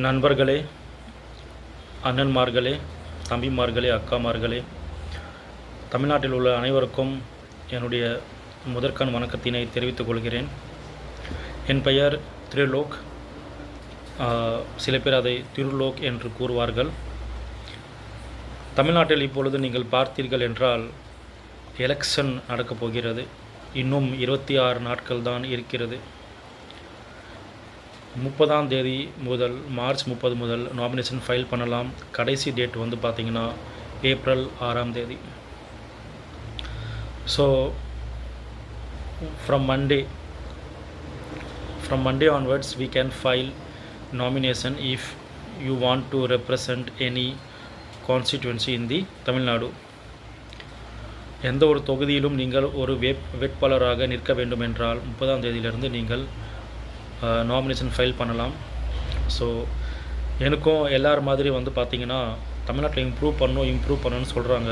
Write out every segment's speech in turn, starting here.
நண்பர்களே, அண்ணன்மார்களே, தம்பிமார்களே, அக்காமார்களே, தமிழ்நாட்டில் உள்ள அனைவருக்கும் என்னுடைய முதற்கண் வணக்கத்தினை தெரிவித்துக் கொள்கிறேன். என் பெயர் திரிலோக். சில பேர் அதை திருலோக் என்று கூறுவார்கள். தமிழ்நாட்டில் இப்பொழுது நீங்கள் பார்த்தீர்கள் என்றால் எலெக்ஷன் நடக்கப் போகிறது. இன்னும் 26 நாட்கள் தான் இருக்கிறது. 30ஆம் தேதி முதல் மார்ச் 30 முதல் நாமினேஷன் ஃபைல் பண்ணலாம். கடைசி டேட் வந்து பார்த்திங்கன்னா ஏப்ரல் 6ஆம் தேதி. So from Monday onwards we can file nomination if you want to represent any constituency in the Tamil Nadu. எந்த ஒரு தொகுதியிலும் நீங்கள் ஒரு வேட்பாளராக நிற்க வேண்டும் என்றால் 30ஆம் தேதியிலிருந்து நீங்கள் நாமினேஷன் ஃபைல் பண்ணலாம். ஸோ எனக்கும் எல்லார் மாதிரி வந்து பார்த்திங்கன்னா தமிழ்நாட்டில் இம்ப்ரூவ் பண்ணணும்னு சொல்கிறாங்க.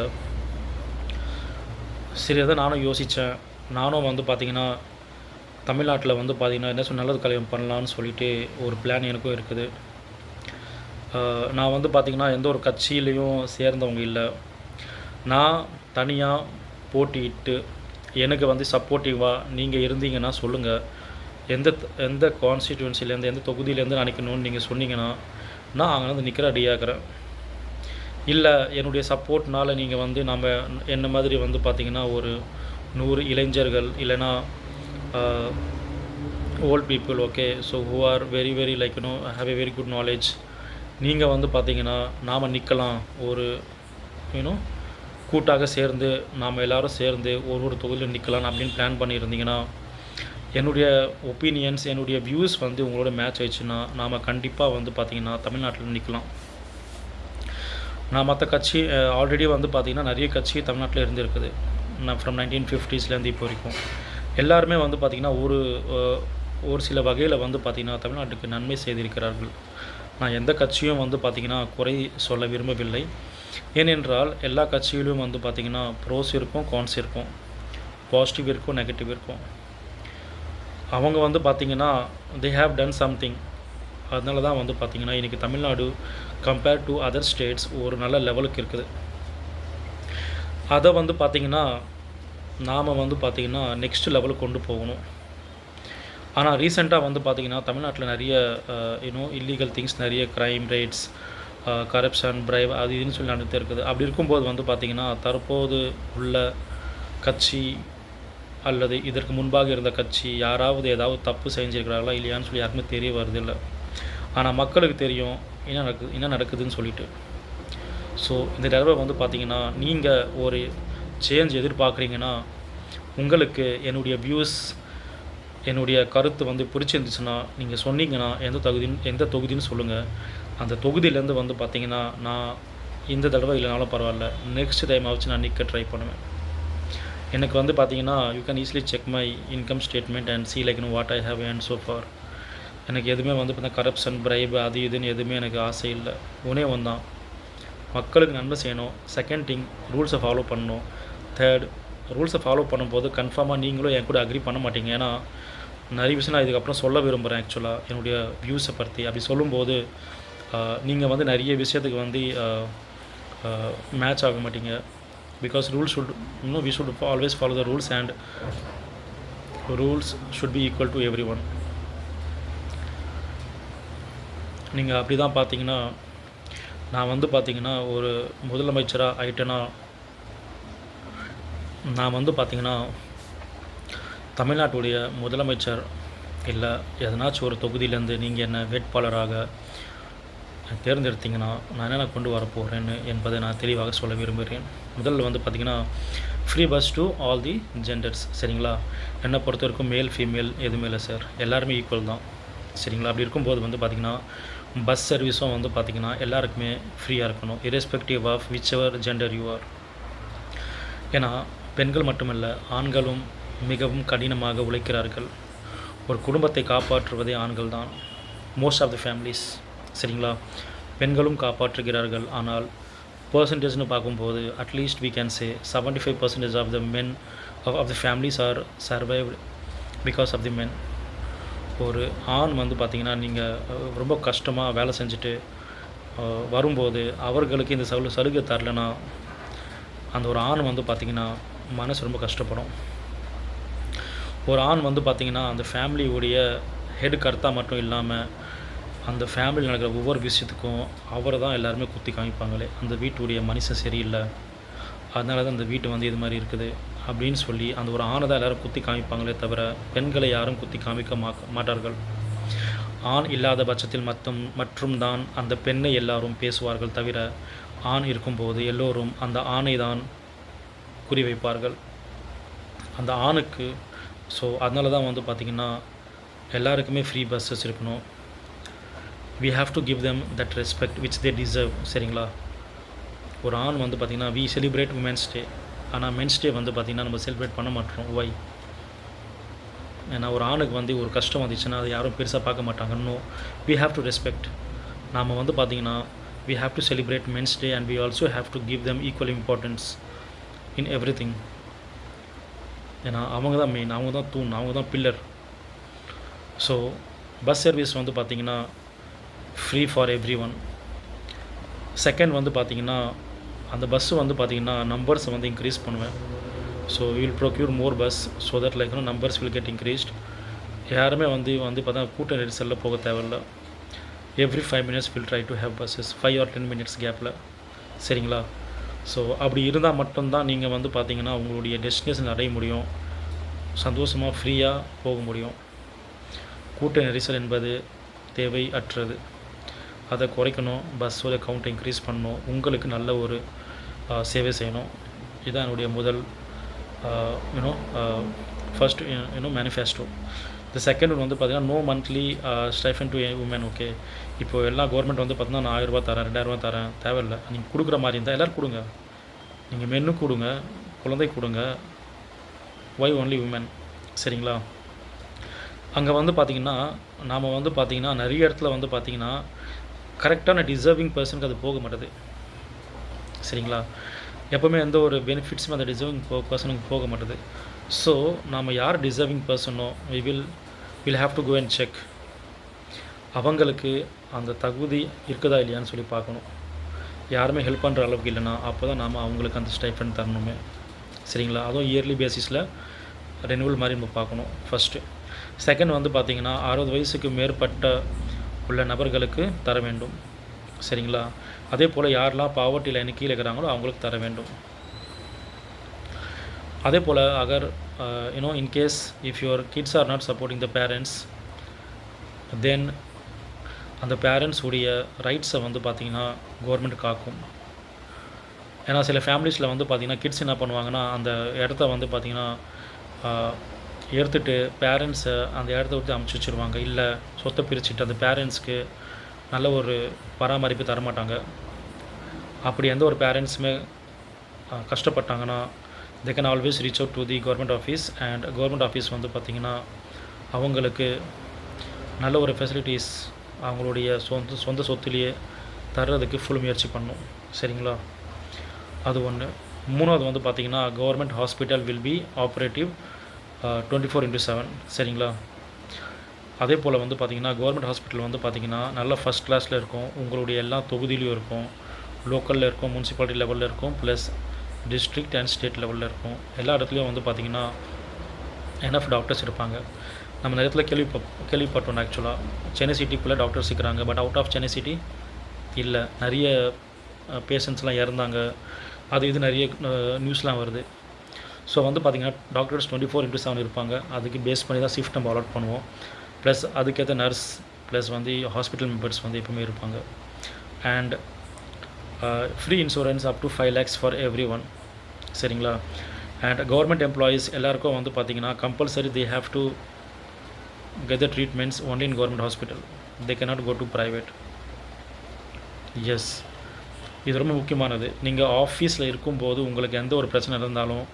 சரி, அதை நானும் யோசித்தேன். நானும் வந்து பார்த்திங்கன்னா தமிழ்நாட்டில் வந்து பார்த்திங்கன்னா என்ன நல்லது காரியம் பண்ணலான்னு சொல்லிட்டு ஒரு பிளான் எனக்கும் இருக்குது. நான் வந்து பார்த்திங்கன்னா எந்த ஒரு கட்சியிலையும் சேர்ந்தவங்க இல்லை. நான் தனியாக போட்டியிட்டு எனக்கு வந்து சப்போர்ட்டிவாக நீங்கள் இருந்தீங்கன்னா சொல்லுங்கள். எந்த கான்ஸ்டிடியூன்சிலேருந்து எந்த தொகுதியிலேருந்து நான் நிற்கணும்னு நீங்கள் சொன்னீங்கன்னா நான் அங்கே வந்து நிற்கிற ரெடியாகிறேன். இல்லை என்னுடைய சப்போர்ட்னால் நீங்கள் வந்து நம்ம என்ன மாதிரி வந்து பார்த்திங்கன்னா ஒரு 100 இளைஞர்கள் இல்லைனா volt people, okay, so who are very very like have a very good knowledge, நீங்கள் வந்து பார்த்திங்கன்னா நாம் நிற்கலாம். ஒரு கூட்டாக சேர்ந்து நாம் எல்லோரும் சேர்ந்து ஒரு தொகுதியில் நிற்கலாம் அப்படின்னு பிளான் பண்ணியிருந்தீங்கன்னா என்னுடைய ஒப்பீனியன்ஸ், என்னுடைய வியூஸ் வந்து உங்களோட மேட்ச் ஆயிடுச்சுன்னா நாம் கண்டிப்பாக வந்து பார்த்திங்கன்னா தமிழ்நாட்டில் நிற்கலாம். நான் மற்ற கட்சி ஆல்ரெடி வந்து பார்த்திங்கன்னா நிறைய கட்சி தமிழ்நாட்டில் இருந்திருக்குது. நான் ஃப்ரம் 1950ஸ்லேருந்து இப்போ வரைக்கும் எல்லாருமே வந்து பார்த்திங்கன்னா ஒரு சில வகையில் வந்து பார்த்திங்கன்னா தமிழ்நாட்டுக்கு நன்மை செய்திருக்கிறார்கள். நான் எந்த கட்சியும் வந்து பார்த்திங்கன்னா குறை சொல்ல விரும்பவில்லை. ஏனென்றால் எல்லா கட்சியிலும் வந்து பார்த்திங்கன்னா ப்ரோஸ் இருக்கும், கான்ஸ் இருக்கும், பாசிட்டிவ் இருக்கும், நெகட்டிவ் இருக்கும். அவங்க வந்து பார்த்திங்கன்னா தே ஹேவ் டன் சம்திங். அதனால தான் வந்து பார்த்திங்கன்னா இன்றைக்கி Tamil Nadu compared to other states ஒரு நல்ல லெவலுக்கு இருக்குது. அதை வந்து பார்த்திங்கன்னா நாம் வந்து பார்த்திங்கன்னா நெக்ஸ்ட் லெவலுக்கு கொண்டு போகணும். ஆனால் ரீசெண்டாக வந்து பார்த்திங்கன்னா தமிழ்நாட்டில் நிறைய இல்லீகல் திங்ஸ், நிறைய க்ரைம் ரேட்ஸ், கரப்ஷன், பிரைவ் அது இதுன்னு சொல்லி நடந்துகிட்டே இருக்குது. அப்படி இருக்கும்போது வந்து பார்த்திங்கன்னா தற்போது உள்ள கட்சி அல்லது இதற்கு முன்பாக இருந்த கட்சி யாராவது ஏதாவது தப்பு செஞ்சுருக்கிறாங்களா இல்லையான்னு சொல்லி யாருக்குமே தெரிய வருதில்லை. ஆனால் மக்களுக்கு தெரியும் என்ன நடக்குதுன்னு சொல்லிட்டு. ஸோ இந்த தடவை வந்து பார்த்திங்கன்னா நீங்கள் ஒரு சேஞ்ச் எதிர்பார்க்குறீங்கன்னா உங்களுக்கு என்னுடைய வியூஸ், என்னுடைய கருத்து வந்து பிடிச்சிருந்துச்சுன்னா நீங்கள் சொன்னீங்கன்னா எந்த தொகுதின்னு சொல்லுங்கள். அந்த தொகுதியிலேருந்து வந்து பார்த்திங்கன்னா நான் இந்த தடவை இல்லைனாலும் பரவாயில்ல, நெக்ஸ்ட் டைம் ஆச்சு நான் நிற்க ட்ரை பண்ணுவேன். எனக்கு வந்து பார்த்திங்கன்னா you can easily check my income statement and see like what I have earned so for. எனக்கு எதுவுமே வந்து பார்த்தீங்கன்னா கரப்ஷன், பிரைப் அது இதுன்னு எதுவுமே எனக்கு ஆசை இல்லை. ஒன்றே ஒன்று தான், மக்களுக்கு நன்மை செய்யணும். செகண்ட் திங், ரூல்ஸை ஃபாலோ பண்ணணும். தேர்ட், ரூல்ஸை ஃபாலோ பண்ணும்போது கன்ஃபார்மாக நீங்களும் என் கூட அக்ரி பண்ண மாட்டீங்க. ஏன்னா நிறைய விஷயம் நான் இதுக்கப்புறம் சொல்ல விரும்புகிறேன். ஆக்சுவலாக என்னுடைய வியூஸை பற்றி அப்படி சொல்லும்போது நீங்கள் வந்து நிறைய விஷயத்துக்கு வந்து மேட்ச் ஆக மாட்டீங்க. Because rules should, we should always follow the rules and rules should be equal to everyone. நீங்கள் அப்படி தான் பார்த்தீங்கன்னா நான் வந்து பார்த்திங்கன்னா ஒரு முதலமைச்சராக ஆகிட்டேன்னா நான் வந்து பார்த்திங்கன்னா தமிழ்நாட்டுடைய முதலமைச்சர் இல்லை எதனாச்சும் ஒரு தொகுதியிலேருந்து நீங்கள் என்ன வேட்பாளராக தேர்ந்தெடுத்திங்கன்னா நான் என்னென்ன கொண்டு வரப்போகிறேன்னு என்பதை நான் தெளிவாக சொல்ல விரும்புகிறேன். முதல்ல வந்து பார்த்திங்கன்னா free bus to all the genders. சரிங்களா? என்னை பொறுத்த வரைக்கும் மேல் ஃபீமேல் எதுவுமே இல்லை சார், எல்லாருமே ஈக்குவல் தான். சரிங்களா? அப்படி இருக்கும்போது வந்து பார்த்திங்கன்னா பஸ் சர்வீஸும் வந்து பார்த்திங்கன்னா எல்லாருக்குமே ஃப்ரீயாக இருக்கணும், irrespective of which ever gender you are. ஏன்னா பெண்கள் மட்டுமல்ல, ஆண்களும் மிகவும் கடினமாக உழைக்கிறார்கள். ஒரு குடும்பத்தை காப்பாற்றுவதே ஆண்கள் தான், மோஸ்ட் ஆஃப் தி ஃபேமிலிஸ். சரிங்களா? பெண்களும் காப்பாற்றுகிறார்கள். ஆனால் பர்சன்டேஜ்னு பார்க்கும்போது at least we can say 75% of the men of the families are survived because of the men. ஒரு ஆண் வந்து பார்த்திங்கன்னா நீங்கள் ரொம்ப கஷ்டமாக வேலை செஞ்சுட்டு வரும்போது அவர்களுக்கு இந்த சலுகை தரலைன்னா அந்த ஒரு ஆண் வந்து பார்த்திங்கன்னா மனசு ரொம்ப கஷ்டப்படும். ஒரு ஆண் வந்து பார்த்திங்கன்னா அந்த ஃபேமிலியுடைய ஹெட் கர்த்தா மட்டும் இல்லாமல் அந்த ஃபேமிலியில் நடக்கிற ஒவ்வொரு விஷயத்துக்கும் அவரை தான் எல்லாருமே குத்தி காமிப்பாங்களே, அந்த வீட்டுடைய மனுஷன் சரியில்லை, அதனால தான் அந்த வீட்டு வந்து இது மாதிரி இருக்குது அப்படின்னு சொல்லி அந்த ஒரு ஆணை தான் எல்லோரும் குத்தி காமிப்பாங்களே தவிர பெண்களை யாரும் குத்தி காமிக்க மாட்டார்கள். ஆண் இல்லாத பட்சத்தில் மற்றும் தான் அந்த பெண்ணை எல்லாரும் பேசுவார்கள் தவிர ஆண் இருக்கும்போது எல்லோரும் அந்த ஆணை தான் குறிவைப்பார்கள் அந்த ஆணுக்கு. ஸோ அதனால தான் வந்து பார்த்திங்கன்னா எல்லாருக்குமே ஃப்ரீ பஸ்ஸஸ் இருக்கணும். we have to give them that respect which they deserve. சரிங்களா? ஒரு ஆண் வந்து பார்த்திங்கன்னா we celebrate women's day, ஆனால் மென்ஸ் டே வந்து பார்த்திங்கன்னா நம்ம செலிப்ரேட் பண்ண மாட்டோம். வை? ஏன்னா ஒரு ஆணுக்கு வந்து ஒரு கஷ்டம் வந்துச்சுன்னா அதை யாரும் பெருசாக பார்க்க மாட்டாங்க. No, we have to respect. நாம் வந்து பார்த்திங்கன்னா we have to celebrate men's day and we also have to give them equal importance in everything. ஏன்னா அவங்க தான் மெயின், அவங்க தான் தூண், அவங்க தான் பில்லர். ஸோ பஸ் சர்வீஸ் வந்து பார்த்திங்கன்னா free for every one. Second வந்து பார்த்திங்கன்னா அந்த பஸ்ஸு வந்து பார்த்திங்கன்னா நம்பர்ஸை வந்து இன்க்ரீஸ் பண்ணுவேன். So will procure more bus so that like numbers will get increased. யாருமே வந்து பார்த்தா கூட்ட நெரிசலில் போக தேவையில்ல. Every 5 minutes will try to have buses 5 or 10 minutes கேப்பில். சரிங்களா? ஸோ அப்படி இருந்தால் மட்டும்தான் நீங்கள் வந்து பார்த்திங்கன்னா உங்களுடைய டெஸ்டினேஷன் அடைய முடியும், சந்தோஷமாக ஃப்ரீயாக போக முடியும். கூட்ட நெரிசல் என்பது தேவை அற்றது, அதை குறைக்கணும். பஸ்ஸோட கவுண்ட்டை இன்க்ரீஸ் பண்ணணும், உங்களுக்கு நல்ல ஒரு சேவை செய்யணும். இதுதான் என்னுடைய முதல் ஃபர்ஸ்ட் மேனிஃபெஸ்டோ. இந்த செகண்ட் ஒன் வந்து பார்த்திங்கன்னா no monthly stipend to women. Okay, இப்போது எல்லாம் கவர்மெண்ட் வந்து பார்த்திங்கன்னா நான் 1000 ரூபா தரேன், 2000 ரூபா தரேன், தேவையில்லை. நீங்கள் கொடுக்குற மாதிரி இருந்தால் எல்லோரும் கொடுங்க. நீங்கள் மென்னு கொடுங்க, குழந்தை கொடுங்க, ஒய் ஒன்லி உமன். சரிங்களா? அங்கே வந்து பார்த்திங்கன்னா நாம் வந்து பார்த்திங்கன்னா நிறைய இடத்துல வந்து பார்த்திங்கன்னா கரெக்டான டிசர்விங் பர்சனுக்கு அது போக மாட்டேது. சரிங்களா? எப்போவுமே எந்த ஒரு பெனிஃபிட்ஸுமே அந்த டிசர்விங் பர்சனுக்கு போக மாட்டேது. ஸோ நாம் யார் டிசர்விங் பர்சனோ will have to go and check. அவங்களுக்கு அந்த தகுதி இருக்குதா இல்லையான்னு சொல்லி பார்க்கணும். யாருமே ஹெல்ப் பண்ணுற அளவுக்கு இல்லைன்னா அப்போ தான் நாம் அவங்களுக்கு அந்த ஸ்டைஃபண்ட் தரணுமே. சரிங்களா? அதுவும் இயர்லி பேசிஸில் ரெனுவல் மாதிரி நம்ம பார்க்கணும் ஃபஸ்ட்டு. செகண்ட் வந்து பார்த்திங்கன்னா 60 வயசுக்கு மேற்பட்ட உள்ள நபர்களுக்கு தர வேண்டும். சரிங்களா? அதே போல் யாரெல்லாம் பாவர்ட்டி லைனு கீழே இருக்கிறாங்களோ அவங்களுக்கு தர வேண்டும். அதே போல் அகர் in case if your kids are not supporting the parents, then அந்த பேரண்ட்ஸ் உடைய ரைட்ஸை வந்து பார்த்திங்கன்னா கவர்மெண்ட் காக்கும். ஏன்னா சில ஃபேமிலிஸில் வந்து பார்த்திங்கன்னா கிட்ஸ் என்ன பண்ணுவாங்கன்னா அந்த இடத்த வந்து பார்த்திங்கன்னா எடுத்துகிட்டு பேரண்ட்ஸை அந்த இடத்த விட்டு அமுச்சு வச்சுருவாங்க. இல்லை சொத்தை பிரிச்சுட்டு அந்த பேரண்ட்ஸ்க்கு நல்ல ஒரு பராமரிப்பு தரமாட்டாங்க. அப்படி எந்த ஒரு பேரண்ட்ஸுமே கஷ்டப்பட்டாங்கன்னா they can always reach out to the government office, and government office வந்து பார்த்திங்கன்னா அவங்களுக்கு நல்ல ஒரு ஃபெசிலிட்டிஸ் அவங்களுடைய சொந்த சொத்துலேயே தர்றதுக்கு ஃபுல் முயற்சி பண்ணும். சரிங்களா? அது ஒன்று. மூணாவது வந்து பார்த்திங்கன்னா government hospital will be operative 24/7. சரிங்களா? அதே போல் வந்து பார்த்திங்கன்னா கவர்மெண்ட் ஹாஸ்பிட்டல் வந்து பார்த்திங்கன்னா நல்லா ஃபஸ்ட் கிளாஸில் இருக்கும். உங்களுடைய எல்லா தொகுதியிலையும் இருக்கும், லோக்கலில் இருக்கும், முனிசிபாலிட்டி லெவலில் இருக்கும், ப்ளஸ் டிஸ்ட்ரிக்ட் அண்ட் ஸ்டேட் லெவலில் இருக்கும். எல்லா இடத்துலையும் வந்து பார்த்திங்கன்னா எனஃப் டாக்டர்ஸ் இருப்பாங்க. நம்ம நிறைய இடத்துல கேள்விப்பட்டோம். ஆக்சுவலாக சென்னை சிட்டிக்குள்ளே டாக்டர்ஸ் இருக்கிறாங்க, but out of Chennai city இல்லை. நிறைய பேஷண்ட்ஸ்லாம் இறந்தாங்க, அது இது நிறைய நியூஸ்லாம் வருது. ஸோ வந்து பார்த்திங்கன்னா டாக்டர்ஸ் 24/7 இருப்பாங்க. அதுக்கு பேஸ் பண்ணி தான் ஷிஃப்ட் நம்ம அலாட் பண்ணுவோம். ப்ளஸ் அதுக்கேற்ற நர்ஸ் ப்ளஸ் வந்து ஹாஸ்பிட்டல் மெம்பர்ஸ் வந்து எப்பவுமே இருப்பாங்க. And free insurance up to 5 lakhs for every one. சரிங்களா? அண்ட் கவர்மெண்ட் எம்ப்ளாயீஸ் எல்லாருக்கும் வந்து பார்த்திங்கன்னா compulsory they have to get the treatments only in government hospital. They cannot go to private. Yes, இது ரொம்ப முக்கியமானது. நீங்கள் ஆஃபீஸில் இருக்கும்போது உங்களுக்கு எந்த ஒரு பிரச்சனை இருந்தாலும்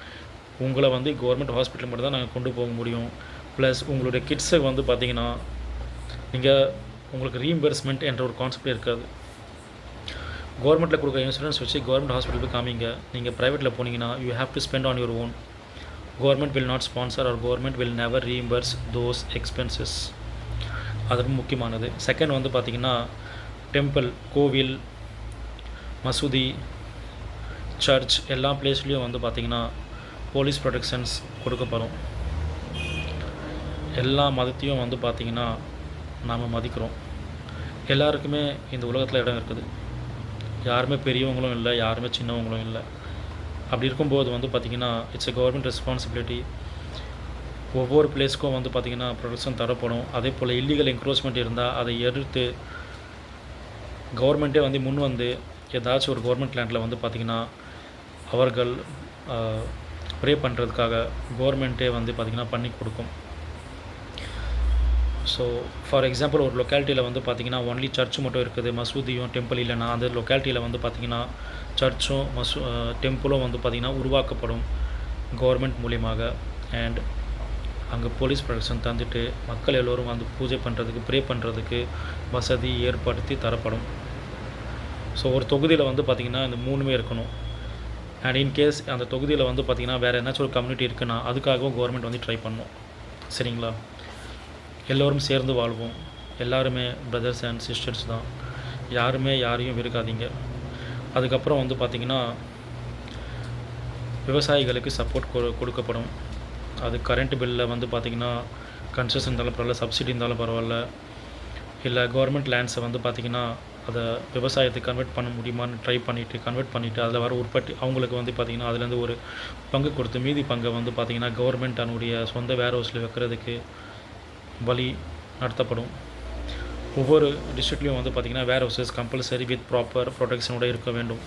உங்களை வந்து கவர்மெண்ட் ஹாஸ்பிட்டல் மட்டும் தான் நாங்கள் கொண்டு போக முடியும். ப்ளஸ் உங்களுடைய கிட்ஸை வந்து பார்த்திங்கன்னா நீங்கள் உங்களுக்கு ரீஇம்பர்ஸ்மெண்ட் என்ற ஒரு கான்செப்ட் இருக்காது. கவர்மெண்ட்டில் கொடுக்குற இன்சூரன்ஸ் வச்சு கவர்மெண்ட் ஹாஸ்பிட்டல் போய் காமிங்க. நீங்கள் ப்ரைவேட்டில் போனீங்கன்னா you have to spend on your own. Government will not sponsor or government will never reimburse those expenses. அது ரொம்ப முக்கியமானது. செகண்ட் வந்து பார்த்திங்கன்னா டெம்பிள், கோவில், மசூதி, சர்ச் எல்லா பிளேஸ்லேயும் வந்து பார்த்திங்கன்னா போலீஸ் ப்ரொடெக்ஷன்ஸ் கொடுக்கப்படும். எல்லா மதத்தையும் வந்து பார்த்திங்கன்னா நாம் மதிக்கிறோம். எல்லாருக்குமே இந்த உலகத்தில் இடம் இருக்குது. யாருமே பெரியவங்களும் இல்லை, யாருமே சின்னவங்களும் இல்லை. அப்படி இருக்கும்போது வந்து பார்த்திங்கன்னா இட்ஸ் எ கவர்மெண்ட் ரெஸ்பான்சிபிலிட்டி. ஒவ்வொரு பிளேஸ்க்கும் வந்து பார்த்திங்கன்னா ப்ரொடெக்ஷன் தரப்படும். அதே போல் இல்லீகல் என்க்ரோச்மெண்ட் இருந்தால் அதை எதிர்த்து கவர்மெண்ட்டே வந்து முன் வந்து ஏதாச்சும் ஒரு கவர்மெண்ட் லேண்டில் வந்து பார்த்திங்கன்னா அவர்கள் ப்ரே பண்ணுறதுக்காக கவர்மெண்ட்டே வந்து பார்த்திங்கன்னா பண்ணி கொடுக்கும். ஸோ ஃபார் எக்ஸாம்பிள் ஒரு லொக்காலிட்டியில் வந்து பார்த்திங்கன்னா ஒன்லி சர்ச் மட்டும் இருக்குது, மசூதியும் டெம்பிள் இல்லைன்னா அந்த லொக்காலிட்டியில் வந்து பார்த்திங்கன்னா சர்ச்சும் டெம்பிளும் வந்து பார்த்திங்கன்னா உருவாக்கப்படும் கவர்மெண்ட் மூலியமாக. அண்ட் அங்கே போலீஸ் ப்ரொடெக்ஷன் தந்துட்டு மக்கள் எல்லோரும் வந்து பூஜை பண்ணுறதுக்கு ப்ரே பண்ணுறதுக்கு வசதி ஏற்படுத்தி தரப்படும். ஸோ ஒரு தொகுதியில் வந்து பார்த்திங்கன்னா இந்த மூணுமே இருக்கணும். அண்ட் இன்கேஸ் அந்த தொகுதியில் வந்து பார்த்திங்கன்னா வேறு என்னாச்சும் ஒரு கம்யூனிட்டி இருக்குன்னா அதுக்காகவும் கவர்மெண்ட் வந்து ட்ரை பண்ணணும். சரிங்களா? எல்லோரும் சேர்ந்து வாழ்வோம். எல்லாருமே பிரதர்ஸ் அண்ட் சிஸ்டர்ஸ் தான். யாருமே யாரையும் வெறுக்காதீங்க. அதுக்கப்புறம் வந்து பார்த்திங்கன்னா விவசாயிகளுக்கு சப்போர்ட் கொடுக்கப்படும். அது கரண்ட் பில்லில் வந்து பார்த்திங்கன்னா கன்செஷன் இருந்தாலும் பரவாயில்ல, சப்சிடி இருந்தாலும் பரவாயில்ல, இல்லை கவர்மெண்ட் லேண்ட்ஸை வந்து பார்த்திங்கன்னா அதை விவசாயத்துக்கு கன்வெர்ட் பண்ண முடியுமான்னு கன்வெர்ட் பண்ணிவிட்டு அதில் வர உற்பத்தி அவங்களுக்கு வந்து பார்த்திங்கன்னா அதுலேருந்து ஒரு பங்கு கொடுத்து மீதி பங்கை வந்து பார்த்திங்கன்னா கவர்மெண்ட் தன்னுடைய சொந்த வேர் ஹவுஸில் வைக்கிறதுக்கு வழி நடத்தப்படும். ஒவ்வொரு டிஸ்ட்ரிக்ட்லேயும் வந்து பார்த்திங்கன்னா வேர் ஹவுசஸ் கம்பல்சரி வித் ப்ராப்பர் ப்ரொடெக்ஷனோடு இருக்க வேண்டும்.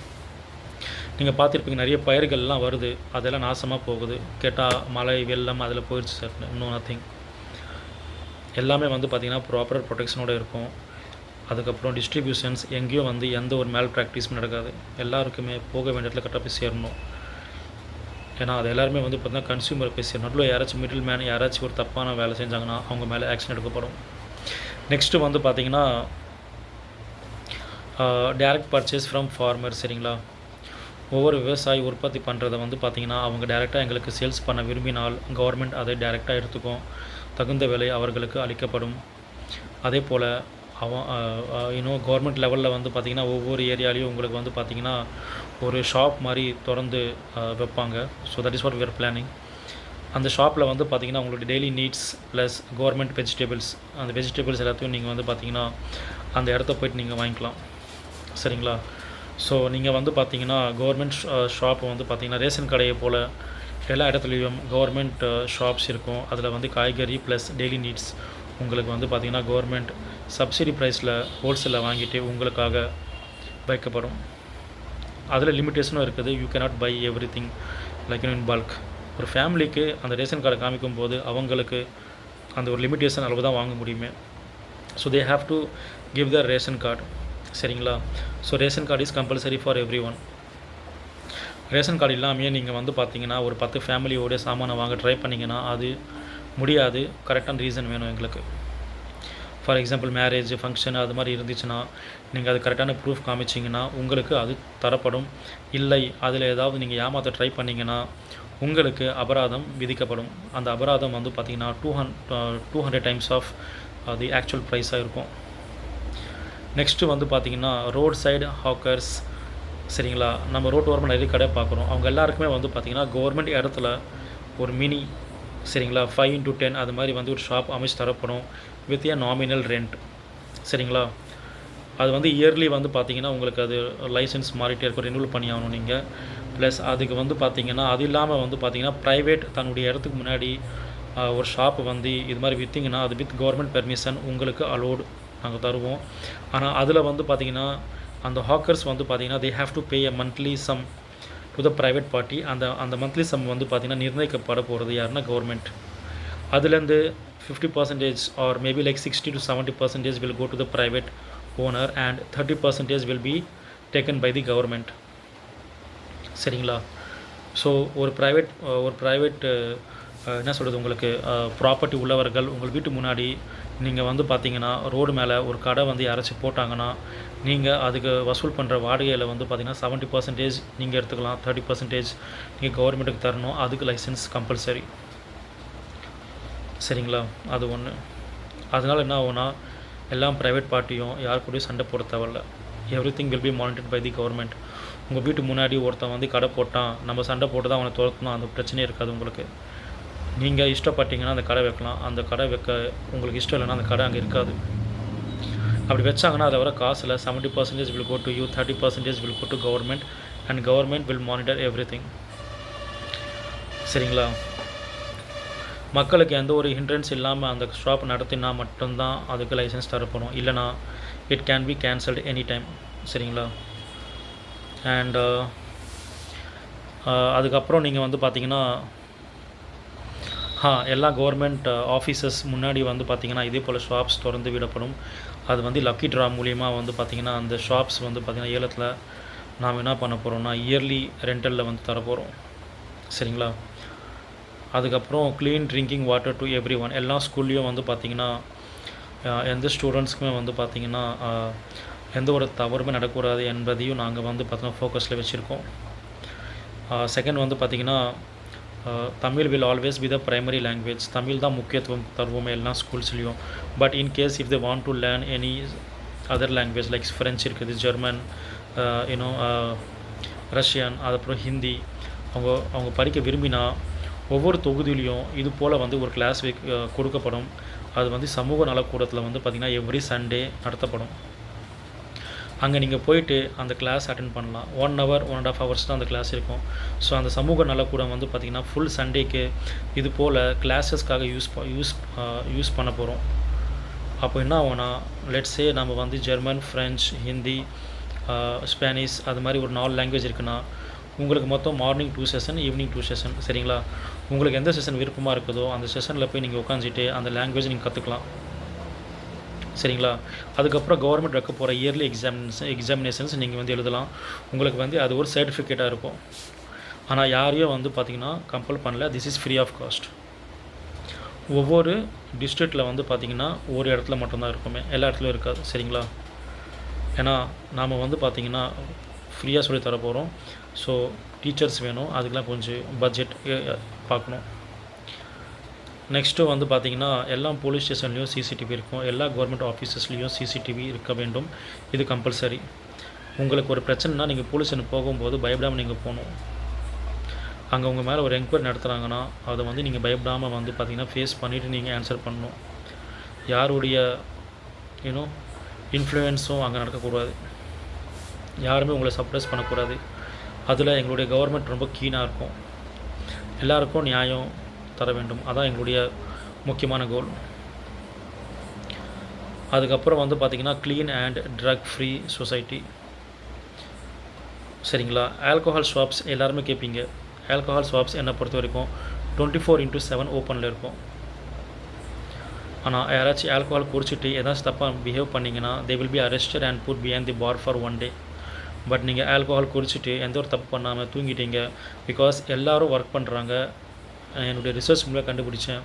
நீங்கள் பார்த்துருப்பீங்க நிறைய பயிர்கள்லாம் வருது, அதெல்லாம் நாசமாக போகுது. கேட்டால் மழை வெள்ளம் அதில் போயிடுச்சு சார். இன்னும் நத்திங். எல்லாமே வந்து பார்த்திங்கன்னா ப்ராப்பர் ப்ரொடெக்ஷனோடு இருக்கும். அதுக்கப்புறம் டிஸ்ட்ரிபியூஷன்ஸ் எங்கேயும் வந்து எந்த ஒரு மேல் ப்ராக்டிஸும் நடக்காது. எல்லாருக்குமே போக வேண்டிய இடத்துல கரெக்டாக போய் சேரணும். ஏன்னா அது எல்லாருமே வந்து பார்த்திங்கன்னா கன்சியூமர் போய் சேரணும். நடுவில் யாராச்சும் மிடில் மேன் யாராச்சும் ஒரு தப்பான வேலை செஞ்சாங்கன்னா அவங்க மேலே ஆக்ஷன் எடுக்கப்படும். நெக்ஸ்ட்டு வந்து பார்த்திங்கன்னா டைரக்ட் பர்ச்சேஸ் ஃப்ரம் ஃபார்மர். சரிங்களா? ஒவ்வொரு விவசாயி உற்பத்தி பண்ணுறதை வந்து பார்த்திங்கன்னா அவங்க டைரெக்டாக எங்களுக்கு சேல்ஸ் பண்ண விரும்பினால் கவர்மெண்ட் அதை டைரெக்டாக எடுத்துக்கும். தகுந்த விலை அவர்களுக்கு அளிக்கப்படும். அதே போல் இன்னும் கவர்மெண்ட் லெவலில் வந்து பார்த்திங்கன்னா ஒவ்வொரு ஏரியாலையும் உங்களுக்கு வந்து பார்த்திங்கன்னா ஒரு ஷாப் மாதிரி திறந்து வைப்பாங்க. So that is what we are planning. அந்த ஷாப்பில் வந்து பார்த்திங்கன்னா உங்களுடைய daily needs plus government vegetables, அந்த வெஜிடபிள்ஸ் எல்லாத்தையும் நீங்கள் வந்து பார்த்திங்கன்னா அந்த இடத்த போய்ட்டு நீங்கள் வாங்கிக்கலாம். சரிங்களா? ஸோ நீங்கள் வந்து பார்த்திங்கன்னா கவர்மெண்ட் ஷாப் வந்து பார்த்திங்கன்னா ரேஷன் கடையை போல் எல்லா இடத்துலையும் கவர்மெண்ட் ஷாப்ஸ் இருக்கும். அதில் வந்து காய்கறி ப்ளஸ் டெய்லி நீட்ஸ் உங்களுக்கு வந்து பார்த்திங்கன்னா கவர்மெண்ட் சப்சிடி ப்ரைஸில் ஹோல்சேலில் வாங்கிட்டு உங்களுக்காக வைக்கப்படும். அதில் லிமிட்டேஷனும் இருக்குது. You cannot buy everything like in bulk. ஒரு ஃபேமிலிக்கு அந்த ரேஷன் கார்டை காமிக்கும் போது அவங்களுக்கு அந்த ஒரு லிமிட்டேஷன் அளவு தான் வாங்க முடியுமே. So they have to give the ration card. சரிங்களா? So ration card is compulsory for every one. Ration card இல்லாமையே நீங்கள் வந்து பார்த்தீங்கன்னா ஒரு 10 ஃபேமிலியோடைய சாமானை வாங்க ட்ரை பண்ணிங்கன்னா அது முடியாது. கரெக்டான ரீசன் வேணும் எங்களுக்கு. ஃபார் எக்ஸாம்பிள் மேரேஜ் ஃபங்க்ஷன் அது மாதிரி இருந்துச்சுன்னா நீங்கள் அது கரெக்டான ப்ரூஃப் காமிச்சிங்கன்னா உங்களுக்கு அது தரப்படும். இல்லை அதில் ஏதாவது நீங்கள் ஏமாற்ற ட்ரை பண்ணிங்கன்னா உங்களுக்கு அபராதம் விதிக்கப்படும். அந்த அபராதம் வந்து பார்த்திங்கன்னா 200 டைம்ஸ் ஆஃப் தி ஆக்சுவல் ப்ரைஸாக இருக்கும். நெக்ஸ்ட்டு வந்து பார்த்திங்கன்னா ரோட் சைடு ஹாக்கர்ஸ். சரிங்களா? நம்ம ரோட்டு ஓரமாக நிறைய கடை பார்க்குறோம். அவங்க எல்லாருக்குமே வந்து பார்த்திங்கன்னா கவர்மெண்ட் இடத்துல ஒரு மினி, சரிங்களா, 5x10 அது மாதிரி வந்து ஒரு ஷாப் அமைச்சு தரப்படும் வித் ஏ நாமினல் ரெண்ட். சரிங்களா? அது வந்து இயர்லி வந்து பார்த்திங்கன்னா உங்களுக்கு அது லைசன்ஸ் மாறிட்டே இருக்கும், ரினியூவல் பண்ணி ஆகணும் நீங்கள். ப்ளஸ் அதுக்கு வந்து பார்த்திங்கன்னா அது இல்லாமல் வந்து பார்த்திங்கன்னா ப்ரைவேட் தன்னுடைய இடத்துக்கு முன்னாடி ஒரு ஷாப்பு வந்து இது மாதிரி விற்றிங்கன்னா அது வித் கவர்மெண்ட் பெர்மிஷன் உங்களுக்கு அலோடு நாங்கள் தருவோம். ஆனால் அதில் வந்து பார்த்திங்கன்னா அந்த ஹாக்கர்ஸ் வந்து பார்த்திங்கன்னா they have to pay a monthly sum to the private party. அந்த மந்த்லி சம் வந்து பார்த்திங்கன்னா நிர்ணயிக்கப்பட போகிறது யாருன்னா கவர்மெண்ட். அதுலேருந்து 50% or maybe like 60 to 70% will go to the private owner and 30% will be taken by the government. சரிங்களா? So ஒரு private என்ன சொல்கிறது, உங்களுக்கு ப்ராப்பர்ட்டி உள்ளவர்கள் உங்கள் வீட்டு முன்னாடி நீங்கள் வந்து பார்த்தீங்கன்னா ரோடு மேலே ஒரு கடை வந்து யாராச்சும் போட்டாங்கன்னா நீங்கள் அதுக்கு வசூல் பண்ணுற வாடகையில் வந்து பார்த்திங்கன்னா 70% நீங்கள் எடுத்துக்கலாம், 30% நீங்கள் கவர்மெண்ட்டுக்கு தரணும். அதுக்கு லைசன்ஸ் கம்பல்சரி. சரிங்களா? அது ஒன்று. அதனால் என்ன ஆகும்னா எல்லாம் ப்ரைவேட் பார்ட்டியும் யார் கூடயும் சண்டை போட தேவையில்ல. Everything will be monitored by the government. உங்கள் வீட்டு முன்னாடி ஒருத்தன் வந்து கடை போட்டான், நம்ம சண்டை போட்டு தான் அவனை துரத்தணும், அந்த பிரச்சனையே இருக்காது உங்களுக்கு. நீங்கள் இஷ்டப்பட்டீங்கன்னா அந்த கடை வைக்கலாம், அந்த கடை வைக்க உங்களுக்கு இஷ்டம் இல்லைன்னா அந்த கடை அங்கே இருக்காது. அப்படி வச்சாங்கன்னா அதில் வர காசில் 70% will go to you, 30% will go to government, and government will monitor everything. சரிங்களா? மக்களுக்கு எந்த ஒரு ஹிண்ட்ரன்ஸ் இல்லாமல் அந்த ஷாப் நடத்தினா மட்டும்தான் அதுக்கு லைசன்ஸ் தரப்படும், இல்லைனா it can be cancelled any time. சரிங்களா? அண்ட் அதுக்கப்புறம் நீங்கள் வந்து பார்த்தீங்கன்னா எல்லா கவர்மெண்ட் ஆஃபீஸஸ் முன்னாடி வந்து பார்த்திங்கன்னா இதே போல் ஷாப்ஸ் திறந்து விடப்படும். அது வந்து லக்கி ட்ரா மூலிமா வந்து பார்த்திங்கன்னா அந்த ஷாப்ஸ் வந்து பார்த்திங்கன்னா ஏலத்தில் நாம் என்ன பண்ண போகிறோம்னா இயர்லி ரெண்டலில் வந்து தரப்போகிறோம். சரிங்களா? அதுக்கப்புறம் clean drinking water to every one. எல்லா ஸ்கூல்லேயும் வந்து பார்த்திங்கன்னா எந்த ஸ்டூடெண்ட்ஸ்க்குமே வந்து பார்த்திங்கன்னா எந்த ஒரு தவறுமே நடக்கக்கூடாது என்பதையும் நாங்கள் வந்து பார்த்திங்கன்னா ஃபோக்கஸில் வச்சுருக்கோம். செகண்ட் வந்து பார்த்திங்கன்னா Tamil will always be the primary language. Tamil தான் முக்கியத்துவம் தருவோமே எல்லா ஸ்கூல்ஸ்லேயும். But in case if they want to learn any other language like French இருக்குது, ஜெர்மன், ரஷ்யன், அதுக்கப்புறம் ஹிந்தி அவங்க படிக்க விரும்பினா ஒவ்வொரு தொகுதியிலையும் இது போல் வந்து ஒரு கிளாஸ் கொடுக்கப்படும். அது வந்து சமூக நலக்கூடத்தில் வந்து பார்த்திங்கன்னா எவ்ரி சண்டே நடத்தப்படும். அங்கே நீங்கள் போயிட்டு அந்த கிளாஸ் அட்டென்ட் பண்ணலாம். 1 hour 1.5 hours தான் அந்த கிளாஸ் இருக்கும். ஸோ அந்த சமூக நலக்கூடம் வந்து பார்த்திங்கன்னா ஃபுல் சண்டேக்கு இது போல் கிளாஸஸ்க்காக யூஸ் பண்ண போகிறோம். அப்போ என்ன ஆகும்னா, லெட்ஸே நம்ம வந்து ஜெர்மன், ஃப்ரெஞ்ச், ஹிந்தி, ஸ்பானிஷ் அது மாதிரி ஒரு 4 லாங்குவேஜ் இருக்குன்னா உங்களுக்கு மொத்தம் மார்னிங் 2 செஷன், ஈவினிங் 2 செஷன். சரிங்களா? உங்களுக்கு எந்த செஷன் விருப்பமாக இருக்குதோ அந்த செஷனில் போய் நீங்கள் உட்காந்துட்டு அந்த லாங்குவேஜ் நீங்கள் கற்றுக்கலாம். சரிங்களா? அதுக்கப்புறம் கவர்மெண்ட் வைக்க போகிற இயர்லி எக்ஸாமினேஷன்ஸ் நீங்கள் வந்து எழுதலாம். உங்களுக்கு வந்து அது ஒரு சர்டிஃபிகேட்டாக இருக்கும். ஆனால் யாரையும் வந்து பார்த்திங்கன்னா கம்பல் பண்ணல. This is free of cost. ஒவ்வொரு டிஸ்ட்ரிக்டில் வந்து பார்த்திங்கன்னா ஒரு இடத்துல மட்டும்தான் இருக்குமே, எல்லா இடத்துலையும் இருக்காது. சரிங்களா? ஏன்னா நாம் வந்து பார்த்திங்கன்னா ஃப்ரீயாக சொல்லி தர போகிறோம். ஸோ டீச்சர்ஸ் வேணும், அதுக்கெலாம் கொஞ்சம் பட்ஜெட் பார்க்கணும். நெக்ஸ்ட்டு வந்து பார்த்திங்கன்னா எல்லா போலீஸ் ஸ்டேஷன்லேயும் சிசிடிவி இருக்கும். எல்லா கவர்மெண்ட் ஆஃபீஸஸ்லேயும் சிசிடிவி இருக்க வேண்டும். இது கம்பல்சரி. உங்களுக்கு ஒரு பிரச்சனைனா நீங்கள் போலீஸ் ஸ்டேஷன் போகும்போது பயப்படாமல் நீங்கள் போகணும். அங்கே உங்கள் மேலே ஒரு என்கொயரி நடத்துகிறாங்கன்னா அதை வந்து நீங்கள் பயப்படாமல் வந்து பார்த்திங்கன்னா ஃபேஸ் பண்ணிவிட்டு நீங்கள் ஆன்சர் பண்ணணும். யாருடைய இன்ஃப்ளூயன்ஸும் அங்கே நடக்கக்கூடாது. யாருமே உங்களை சப்ரஸ் பண்ணக்கூடாது. அதில் எங்களுடைய கவர்மெண்ட் ரொம்ப கீனாக இருக்கும். எல்லாருக்கும் நியாயம் தர வேண்டும். அதான் எங்களுடைய முக்கியமான கோல். அதுக்கப்புறம் வந்து பார்த்திங்கன்னா clean and drug free society. சரிங்களா? ஆல்கோஹால் ஷாப்ஸ் எல்லாருமே கேட்பீங்க. ஆல்கோஹால் ஷாப்ஸ் என்னை பொறுத்த வரைக்கும் 24/7 ஓப்பனில் இருக்கும். ஆனால் யாராச்சும் ஆல்கோஹால் குடிச்சிட்டு ஏதாச்சும் தப்பாக பிஹேவ் பண்ணிங்கன்னா they will be arrested and put behind the bar for 1 day. But நீங்கள் ஆல்கோஹால் குடிச்சிட்டு எந்த ஒரு தப்பு பண்ணாமல் தூங்கிட்டீங்க. பிகாஸ் எல்லோரும் ஒர்க் பண்ணுறாங்க. என்னுடைய ரிசர்ச் மூலம் கண்டுபிடிச்சேன்.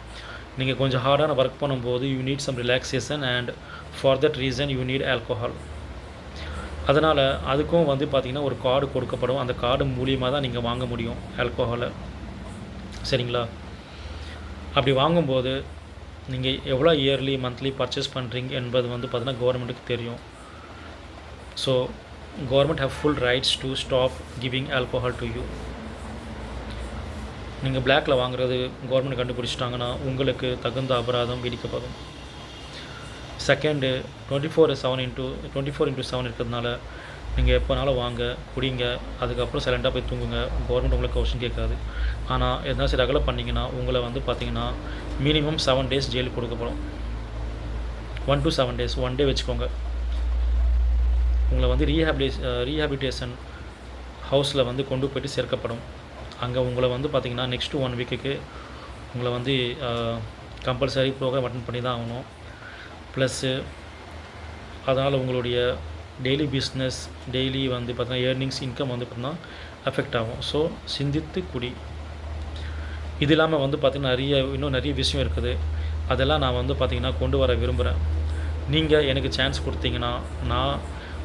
நீங்கள் கொஞ்சம் ஹார்டான ஒர்க் பண்ணும்போது you need some relaxation and for that reason you need alcohol. அதனால் அதுக்கும் வந்து பார்த்திங்கன்னா ஒரு கார்டு கொடுக்கப்படும். அந்த கார்டு மூலியமாக தான் நீங்கள் வாங்க முடியும் ஆல்கோஹாலை. சரிங்களா? அப்படி வாங்கும்போது நீங்கள் எவ்வளோ இயர்லி மந்த்லி பர்ச்சேஸ் பண்ணுறீங்க என்பது வந்து பார்த்திங்கன்னா கவர்மெண்ட்டுக்கு தெரியும். So government have full rights to stop giving alcohol to you. நீங்கள் பிளாக்கில் வாங்குறது கவர்மெண்ட் கண்டுபிடிச்சிட்டாங்கன்னா உங்களுக்கு தகுந்த அபராதம் விதிக்கப்படும். செகண்டு 24/7 இருக்கிறதுனால நீங்கள் எப்போனாலும் வாங்க, குடிங்க, அதுக்கப்புறம் சைலண்ட்டாக போய் தூங்குங்க. கவர்மெண்ட் உங்களுக்கு கொஸ்டின் கேட்காது. ஆனால் எதாச்சும் ரகலை பண்ணிங்கன்னா உங்களை வந்து பார்த்திங்கன்னா மினிமம் 7 days ஜெயிலுக்கு கொடுக்கப்படும். 1 to 7 days, 1 day வச்சுக்கோங்க. உங்களை வந்து ரீஹாபிலிட்டேஷன் ஹவுஸில் வந்து கொண்டு போய்ட்டு சேர்க்கப்படும். அங்கே உங்களை வந்து பார்த்திங்கன்னா நெக்ஸ்ட்டு 1 week உங்களை வந்து கம்பல்சரி ப்ரோக்ராம் அட்டென்ட் பண்ணி தான் ஆகணும். ப்ளஸ்ஸு அதனால் உங்களுடைய டெய்லி பிஸ்னஸ், டெய்லி வந்து பார்த்திங்கன்னா ஏர்னிங்ஸ், இன்கம் வந்து பார்த்திங்கன்னா அஃபெக்ட் ஆகும். ஸோ சிந்தித்து குடி. இது இல்லாமல் வந்து பார்த்திங்கன்னா இன்னும் நிறைய விஷயம் இருக்குது. அதெல்லாம் நான் வந்து பார்த்திங்கன்னா கொண்டு வர விரும்புகிறேன். நீங்கள் எனக்கு சான்ஸ் கொடுத்தீங்கன்னா நான்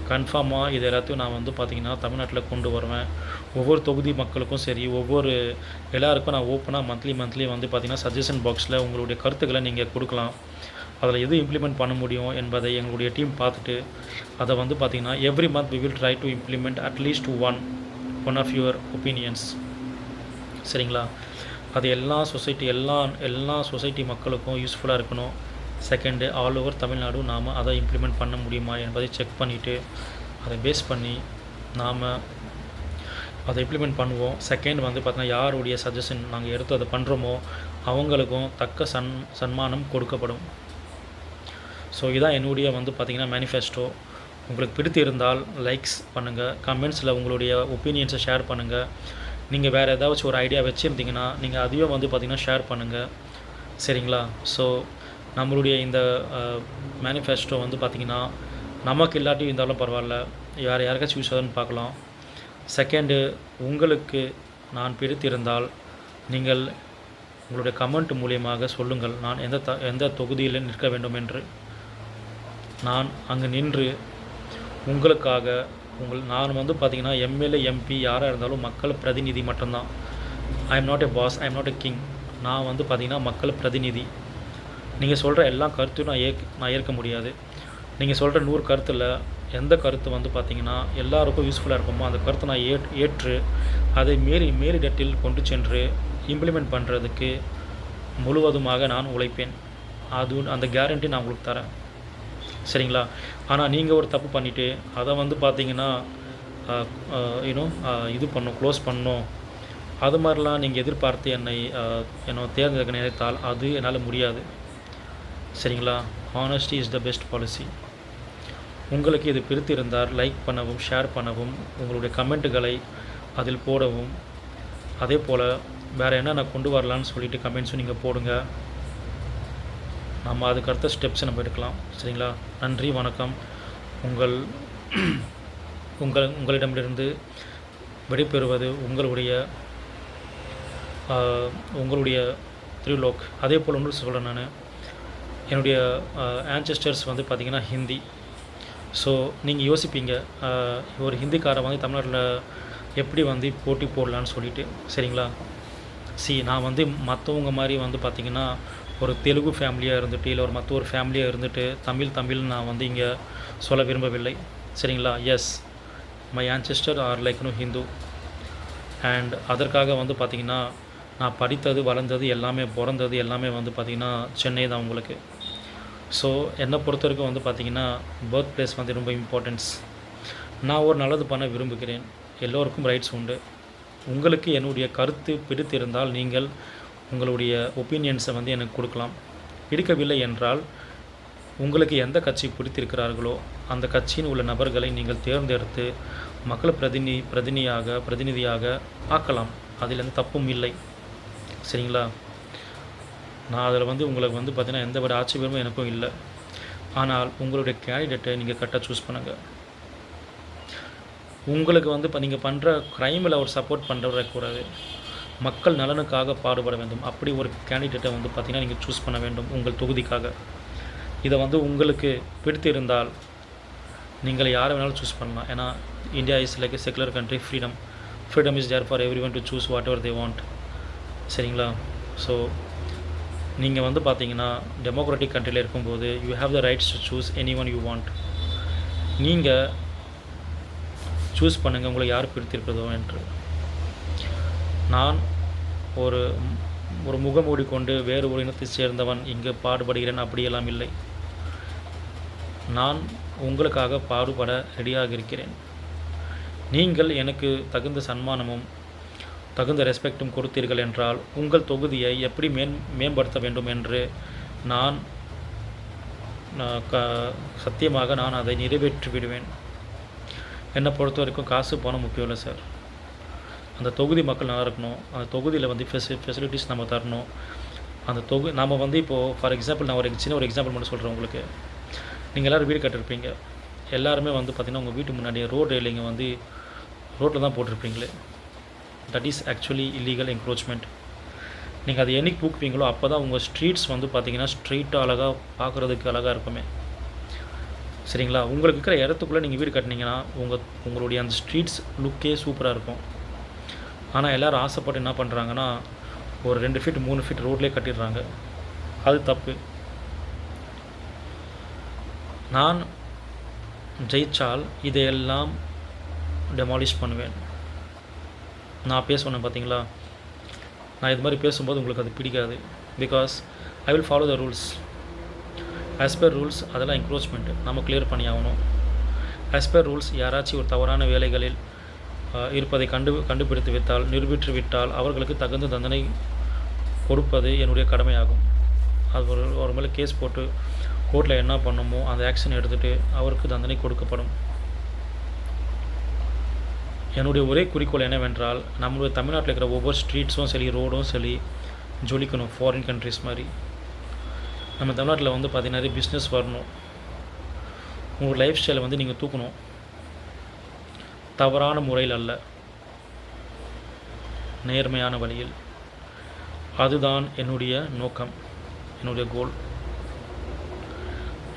கன்ஃபார்மாக இது எல்லாத்தையும் நான் வந்து பார்த்திங்கன்னா தமிழ்நாட்டில் கொண்டு வருவேன். ஒவ்வொரு தொகுதி மக்களுக்கும் சரி, எல்லாருக்கும் நான் ஓப்பனாக மந்த்லி வந்து பார்த்திங்கன்னா சஜஷன் பாக்ஸில் உங்களுடைய கருத்துக்களை நீங்கள் கொடுக்கலாம். அதில் எது இம்ப்ளிமெண்ட் பண்ண முடியும் என்பதை எங்களுடைய டீம் பார்த்துட்டு அதை வந்து பார்த்திங்கன்னா every month we will try to implement at least one of your opinions. சரிங்களா? அது எல்லா சொசைட்டி மக்களுக்கும் யூஸ்ஃபுல்லாக இருக்கணும். செகண்டு, ஆல் ஓவர் தமிழ்நாடு நாம் அதை இம்ப்ளிமெண்ட் பண்ண முடியுமா என்பதை செக் பண்ணிவிட்டு அதை பேஸ் பண்ணி நாம் அதை இம்ப்ளிமெண்ட் பண்ணுவோம். செகண்ட் வந்து பார்த்தீங்கன்னா யாருடைய சஜஷன் நாங்கள் எடுத்து அதை பண்ணுறோமோ அவங்களுக்கும் தக்க சன்மானம் கொடுக்கப்படும். ஸோ இதான் என்னுடைய வந்து பார்த்திங்கன்னா மேனிஃபெஸ்டோ. உங்களுக்கு பிடித்து இருந்தால் லைக்ஸ் பண்ணுங்கள், கமெண்ட்ஸில் உங்களுடைய ஒப்பீனியன்ஸை ஷேர் பண்ணுங்கள். நீங்கள் வேறு ஏதாச்சும் ஒரு ஐடியா வச்சுருந்தீங்கன்னா நீங்கள் அதையும் வந்து பார்த்திங்கன்னா ஷேர் பண்ணுங்கள். சரிங்களா? ஸோ நம்மளுடைய இந்த மேனிஃபெஸ்டோ வந்து பார்த்திங்கன்னா நமக்கு இல்லாட்டி இருந்தாலும் பரவாயில்ல, வேறு யாருக்காச்சும் யூஸ் ஆகுதுன்னு பார்க்கலாம். செகண்டு, உங்களுக்கு நான் பிடித்திருந்தால் நீங்கள் உங்களுடைய கமெண்ட் மூலியமாக சொல்லுங்கள் நான் எந்த தொகுதியில் நிற்க வேண்டும் என்று. நான் அங்கே நின்று உங்களுக்காக நான் வந்து பார்த்திங்கன்னா எம்எல்ஏ எம்பி யாராக இருந்தாலும் மக்கள் பிரதிநிதி மட்டும்தான். I am not a boss, I am not a king. நான் வந்து பார்த்திங்கன்னா மக்கள் பிரதிநிதி. நீங்கள் சொல்கிற எல்லா கருத்தையும் நான் ஏற்க முடியாது. நீங்கள் சொல்கிற 100 கருத்தில் எந்த கருத்து வந்து பார்த்திங்கன்னா எல்லாருக்கும் யூஸ்ஃபுல்லாக இருக்குமோ அந்த கருத்தை நான் ஏற்று அதை மேலிடத்தில் கொண்டு சென்று இம்ப்ளிமெண்ட் பண்ணுறதுக்கு முழுவதுமாக நான் உழைப்பேன். அந்த கேரண்டி நான் உங்களுக்கு தரேன். சரிங்களா? ஆனால் நீங்கள் ஒரு தப்பு பண்ணிவிட்டு அதை வந்து பார்த்திங்கன்னா இது க்ளோஸ் பண்ணணும், அது மாதிரிலாம் நீங்கள் எதிர்பார்த்து என்னை தேர்ந்தெடுக்க நினைத்தால் அது என்னால் முடியாது. சரிங்களா? Honesty is the best policy. உங்களுக்கு இது பிடித்திருந்தால் லைக் பண்ணவும், ஷேர் பண்ணவும், உங்களுடைய கமெண்ட்டுகளை அதில் போடவும், அதே போல் வேறு என்ன நான் கொண்டு வரலான்னு சொல்லிவிட்டு கமெண்ட்ஸும் நீங்கள் போடுங்க. நம்ம அதுக்கு அடுத்த ஸ்டெப்ஸை நம்ம எடுக்கலாம். சரிங்களா? நன்றி, வணக்கம். உங்களிடமிருந்து விடைபெறுவது உங்களுடைய த்ரிலோக். அதே போல் ஒன்று சொல்கிறேன், நான் என்னுடைய ஆன்செஸ்டர்ஸ் வந்து பார்த்திங்கன்னா ஹிந்தி. ஸோ நீங்கள் யோசிப்பீங்க ஒரு ஹிந்திக்காரன் வந்து தமிழ்நாட்டில் எப்படி வந்து போட்டி போடலான்னு சொல்லிட்டு. சரிங்களா? நான் வந்து மற்றவங்க மாதிரி வந்து பார்த்திங்கன்னா ஒரு தெலுங்கு ஃபேமிலியாக இருந்துட்டு இல்லை மற்ற ஒரு ஃபேமிலியாக இருந்துட்டு தமிழ் நான் வந்து இங்கே சொல்ல விரும்பவில்லை. சரிங்களா? Yes, my ancestor are like Hindu. And அதற்காக வந்து பார்த்திங்கன்னா நான் படித்தது, வளர்ந்தது, பிறந்தது எல்லாமே வந்து பார்த்திங்கன்னா சென்னை தான் உங்களுக்கு. ஸோ என்னை பொறுத்த வரைக்கும் வந்து பார்த்திங்கன்னா பர்த் பிளேஸ் வந்து ரொம்ப இம்பார்ட்டன்ஸ். நான் ஒரு நல்லது பண்ண விரும்புகிறேன். எல்லோருக்கும் ரைட்ஸ் உண்டு. உங்களுக்கு என்னுடைய கருத்து பிடித்திருந்தால் நீங்கள் உங்களுடைய ஒப்பீனியன்ஸை வந்து எனக்கு கொடுக்கலாம். பிடிக்கவில்லை என்றால் உங்களுக்கு எந்த கட்சி பிடித்திருக்கிறார்களோ அந்த கட்சியின் உள்ள நபர்களை நீங்கள் தேர்ந்தெடுத்து மக்கள் பிரதிநிதியாக ஆக்கலாம். அதில் எந்த தப்பும் இல்லை. சரிங்களா? நான் அதில் வந்து உங்களுக்கு வந்து பார்த்திங்கன்னா எந்த ஒரு ஆட்சேபமும் எனக்கும் இல்லை. ஆனால் உங்களுடைய கேண்டிடேட்டை நீங்கள் கரெக்டாக சூஸ் பண்ணுங்கள். உங்களுக்கு வந்து இப்போ நீங்கள் பண்ணுற க்ரைமில் அவர் சப்போர்ட் பண்ணுறக்கூடாது, மக்கள் நலனுக்காக பாடுபட வேண்டும். அப்படி ஒரு கேண்டிடேட்டை வந்து பார்த்திங்கன்னா நீங்கள் சூஸ் பண்ண வேண்டும் உங்கள் தொகுதிக்காக. இதை வந்து உங்களுக்கு பிடித்திருந்தால் நீங்கள் யாரை வேணாலும் சூஸ் பண்ணலாம். ஏன்னா India is like a secular country. Freedom is there for every one to choose whatever they want. சரிங்களா? ஸோ நீங்கள் வந்து பார்த்தீங்கன்னா டெமோக்ராட்டிக் கண்ட்ரியில் இருக்கும்போது you have the rights to choose any one you want. நீங்கள் choose பண்ணுங்கள் உங்களை யார் பிடித்திருக்கிறதோ என்று. நான் ஒரு முகமூடி கொண்டு வேறு ஒரு இனத்தை சேர்ந்தவன் இங்கே பாடுபடுகிறேன் அப்படியெல்லாம் இல்லை. நான் உங்களுக்காக பாடுபட ரெடியாக இருக்கிறேன். நீங்கள் எனக்கு தகுந்த சன்மானமும் தகுந்த ரெஸ்பெக்டும் கொடுத்தீர்கள் என்றால் உங்கள் தொகுதியை எப்படி மேம்படுத்த வேண்டும் என்று நான் சத்தியமாக நான் அதை நிறைவேற்றி விடுவேன். என்னை பொறுத்த வரைக்கும் காசு பணம் முக்கியம் இல்லை சார். அந்த தொகுதி மக்கள் நல்லா இருக்கணும். அந்த தொகுதியில் வந்து ஃபெசிலிட்டிஸ் நம்ம தரணும். அந்த நம்ம வந்து இப்போது ஃபார் எக்ஸாம்பிள் நான் சின்ன ஒரு எக்ஸாம்பிள் மட்டும் சொல்கிறேன் உங்களுக்கு. நீங்கள் எல்லோரும் வீடு கட்டிருப்பீங்க. எல்லாருமே வந்து பார்த்திங்கன்னா உங்கள் வீட்டு முன்னாடி ரோடு ரெயிலிங்கை வந்து ரோட்டில் தான் போட்டிருப்பீங்களே. That is actually illegal encroachment. நீங்கள் அதை என்னைக்கு தூக்குவீங்களோ அப்போ தான் உங்கள் ஸ்ட்ரீட்ஸ் வந்து பார்த்திங்கன்னா ஸ்ட்ரீட்டாக அழகாக பார்க்குறதுக்கு அழகாக இருக்குமே. சரிங்களா? உங்களுக்கு இருக்கிற இடத்துக்குள்ளே நீங்கள் வீடு கட்டினீங்கன்னா உங்களுடைய அந்த ஸ்ட்ரீட்ஸ் லுக்கே சூப்பராக இருக்கும். ஆனால் எல்லோரும் ஆசைப்பட்டு என்ன பண்ணுறாங்கன்னா ஒரு 2 ஃபீட் 3 ஃபீட் ரோட்லேயே கட்டிடுறாங்க. அது தப்பு. நான் ஜெயித்தால் இதையெல்லாம் டெமாலிஷ் பண்ணுவேன். நான் பேசுவேன் பார்த்தீங்களா, நான் இது மாதிரி பேசும்போது உங்களுக்கு அது பிடிக்காது. Because I will follow the rules. As per rules அதெல்லாம் என்க்ரோச்மெண்ட்டு, நம்ம கிளியர் பண்ணி ஆகணும். ஆஸ் பர் ரூல்ஸ் யாராச்சும் ஒரு தவறான வேலைகளில் இருப்பதை கண்டுபிடித்து விட்டால், நிரூபித்து விட்டால் அவர்களுக்கு தகுந்த தண்டனை கொடுப்பது என்னுடைய கடமையாகும். அது ஒரு மேலே கேஸ் போட்டு கோர்ட்டில் என்ன பண்ணுமோ அந்த ஆக்ஷன் எடுத்துகிட்டு அவருக்கு தண்டனை கொடுக்கப்படும். என்னுடைய ஒரே குறிக்கோள் என்னவென்றால், நம்மளுடைய தமிழ்நாட்டில் இருக்கிற ஒவ்வொரு ஸ்ட்ரீட்ஸும் சரி, ரோடும் சரி ஜொலிக்கணும், ஃபாரின் கண்ட்ரிஸ் மாதிரி. நம்ம தமிழ்நாட்டில் வந்து பார்த்திங்கன்னா நிறைய பிஸ்னஸ் வரணும். உங்கள் லைஃப் ஸ்டைலை வந்து நீங்கள் தூக்கணும், தவறான முறையில் அல்ல, நேர்மையான வழியில். அதுதான் என்னுடைய நோக்கம், என்னுடைய கோல்.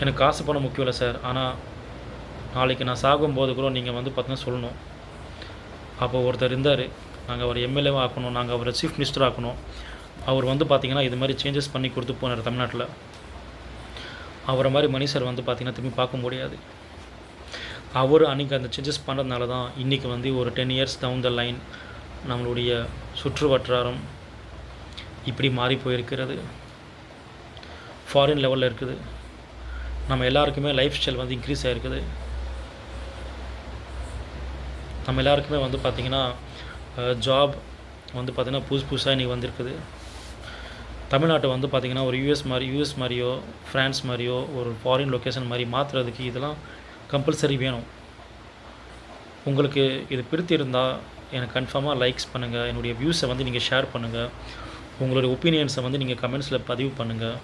எனக்கு காசு பணம் முக்கியம் இல்லை சார். ஆனால் நாளைக்கு நான் சாகும்போது கூட நீங்கள் வந்து பார்த்தீங்கன்னா சொல்லணும், அப்போ ஒருத்தர் இருந்தார், நாங்கள் அவர் எம்எல்ஏவாக ஆக்கணும், நாங்கள் அவரை சீஃப் மினிஸ்டர் ஆக்கணும், அவர் வந்து பார்த்திங்கன்னா இது மாதிரி சேஞ்சஸ் பண்ணி கொடுத்து போனார் தமிழ்நாட்டில். அவரை மாதிரி மனுஷர் வந்து பார்த்திங்கன்னா திரும்பி பார்க்க முடியாது. அவர் அன்றைக்கி அந்த சேஞ்சஸ் பண்ணுறதுனால தான் இன்றைக்கி வந்து ஒரு 10 years டவுன் த லைன் நம்மளுடைய சுற்று வட்டாரம் இப்படி மாறி போயிருக்கிறது, ஃபாரின் லெவலில் இருக்குது. நம்ம எல்லாருக்குமே லைஃப் ஸ்டைல் வந்து இன்க்ரீஸ் ஆகிருக்குது. நம்ம எல்லாருக்குமே வந்து பார்த்திங்கன்னா ஜாப் வந்து பார்த்திங்கன்னா புதுசாக இன்றைக்கி வந்திருக்குது. தமிழ்நாட்டை வந்து பார்த்திங்கன்னா ஒரு யூஎஸ் மாதிரியோ ஃப்ரான்ஸ் மாதிரியோ ஒரு ஃபாரின் லொக்கேஷன் மாதிரி மாற்றுறதுக்கு இதெல்லாம் கம்பல்சரி வேணும். உங்களுக்கு இது பிடித்திருந்தால் எனக்கு கன்ஃபார்மாக லைக்ஸ் பண்ணுங்கள், என்னுடைய வியூஸை வந்து நீங்கள் ஷேர் பண்ணுங்கள், உங்களுடைய ஒப்பீனியன்ஸை வந்து நீங்கள் கமெண்ட்ஸில் பதிவு பண்ணுங்கள்.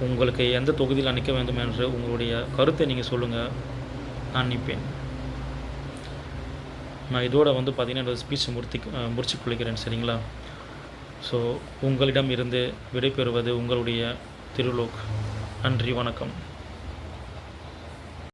உங்களுக்கு எந்த தொகுதியில் நிற்க வேண்டும் என்று உங்களுடைய கருத்தை நீங்கள் சொல்லுங்கள், நான் நிற்பேன். நான் இதோடு வந்து பார்த்திங்கன்னா என்னோடய ஸ்பீச் முடிச்சு கொள்கிறேன், சரிங்களா? ஸோ உங்களிடம் இருந்து விடைபெறுவது உங்களுடைய திருலோக். நன்றி, வணக்கம்.